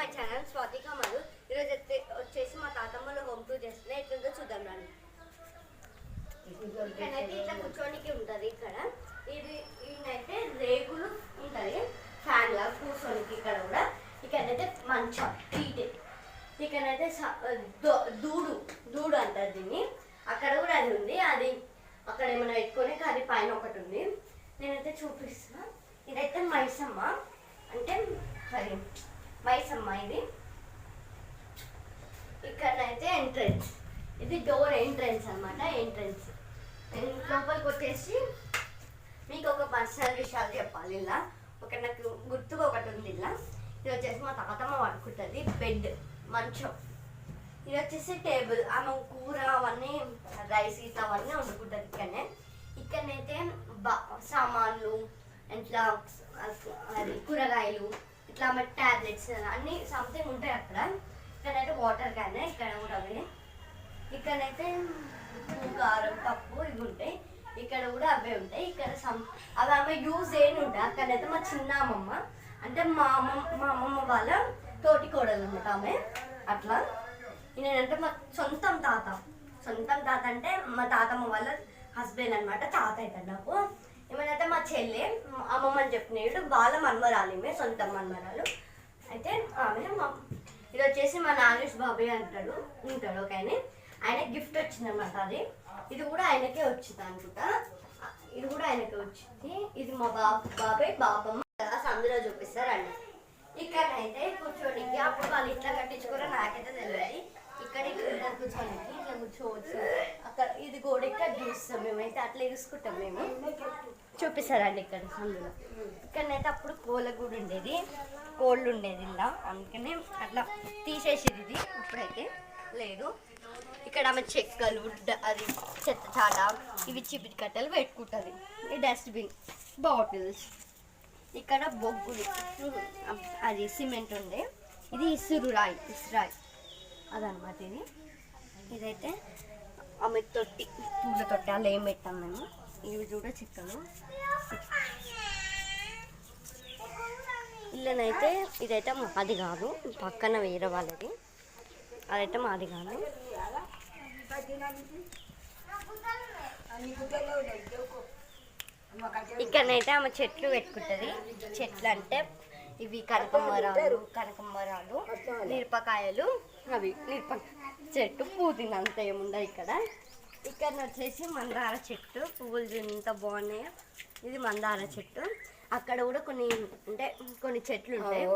My channel Swathika Madhu. ఈరోజు వచ్చేసి మా తాతమ్మలో హోమ్ టూర్ చేస్తున్నాయి. ఎట్లుందో చూద్దాం రండి. ఇక్కడైతే ఇట్లా కూర్చోనికి ఉంటుంది. ఈయనైతే రేగులు ఉంటుంది, ఫ్యాన్ లా కూర్చోనికి. ఇక్కడ కూడా ఇక్కడైతే మంచం టీటే. ఇక్కడైతే దూడు అంటారు దీన్ని. అక్కడ కూడా అది ఉంది, అది అక్కడ ఏమైనా పెట్టుకొని అది పైన ఒకటి ఉంది. నేనైతే చూపిస్తా. ఇదైతే మైసమ్మ అంటే సరే మైసమ్మ. ఇది ఇక్కడైతే ఎంట్రన్స్, ఇది డోర్ ఎంట్రన్స్ అనమాట. ఎంట్రన్స్ లోపలికి వచ్చేసి మీకు ఒక పర్సనల్ విషయాలు చెప్పాలి. ఇలా ఒకటి నాకు గుర్తుగా ఒకటి ఉంది. ఇలా ఇది వచ్చేసి మా తాతమ్మ పడుకుంటుంది. బెడ్, మంచం. ఇది వచ్చేసి టేబుల్, ఆమె కూర అవన్నీ రైస్ ఇట్లా అవన్నీ వండుకుంటుంది. ఇక్కడనైతే సామాన్లు ఇట్లా అది కూరగాయలు ఇట్లా టాబ్లెట్స్ అన్నీ సంథింగ్ ఉంటాయి అక్కడ. ఇక్కడైతే వాటర్ క్యాన్, ఇక్కడ కూడా అవి. ఇక్కడైతే ఉప్పు, కారం, పప్పు ఇవి ఉంటాయి. ఇక్కడ కూడా అవే ఉంటాయి. ఇక్కడ అవి ఆమె యూజ్ ఏమి ఉంటాయి. అక్కడైతే మా చిన్న అమ్మమ్మ అంటే మా అమ్మమ్మ వాళ్ళ తోటి కోడలు అనమాట ఆమె. అట్లా నేనంటే మా సొంతం తాత అంటే మా తాతమ్మ వాళ్ళ హస్బెండ్ అనమాట. తాత అవుతాడు నాకు. ఏమైనా మా చెల్లె అమ్మమ్మ అని చెప్పినాడు, వాళ్ళ మన్మరాలు, ఈమె సొంతం మన్మరాలు. అయితే ఆమె ఇది వచ్చేసి మా నాగేష్ బాబాయ్ ఉంటాడు ఒక ఆయన గిఫ్ట్ వచ్చిందన్నమాట. అది ఇది కూడా ఆయనకే వచ్చింది అనుకుంటా. ఇది కూడా ఆయనకే వచ్చింది. ఇది మా బాబాయ్ బాబమ్మ అందులో చూపిస్తారండి. ఇక్కడైతే కూర్చోడానికి అప్పుడు వాళ్ళు ఇట్లా కట్టించుకోరో నాకైతే తెలియదు. ఇక్కడ కూర్చోడానికి ఇట్లా కూర్చోవచ్చు. అక్కడ ఇది గోడ ఇక్కడ చూస్తాం మేమైతే, అట్లా చూసుకుంటాం మేము. చూపిస్తారండి ఇక్కడ అందులో. ఇక్కడనైతే అప్పుడు కోళ్ళ కూడా ఉండేది, కోళ్ళు ఉండేది ఇలా. అందుకని అట్లా తీసేసేది. ఇది ఇప్పుడైతే లేదు. ఇక్కడ ఆమె చెక్కలు, అది చెత్త చాట, ఇవి చిపిరి కట్టలు పెట్టుకుంటుంది. ఈ డస్ట్బిన్, బాటిల్స్. ఇక్కడ బొగ్గులు, అది సిమెంట్ ఉండే. ఇది ఇసురాయి అదనమాట. ఇదైతే ఆమె తొట్టి, పూల తొట్టి. అలా ఏం పెట్టాం మేము. ఇవి కూడా చెక్కలు. ఇల్లనైతే ఇదైతే మాది కాదు, పక్కన వేరే వాళ్ళది. అదైతే మాది కాదు. ఇక్కడనైతే ఆమె చెట్లు పెట్టుకుంటుంది. చెట్లు అంటే ఇవి కనకంబరాలు, మిరపకాయలు, అవి చెట్టు, పుదీనా అంత ఏముండదు ఇక్కడ. ఇక్కడ వచ్చేసి మందార చెట్టు, పువ్వులు ఎంత బాగున్నాయో. ఇది మందార చెట్టు. అక్కడ కూడా కొన్ని చెట్లు ఉంటాయి.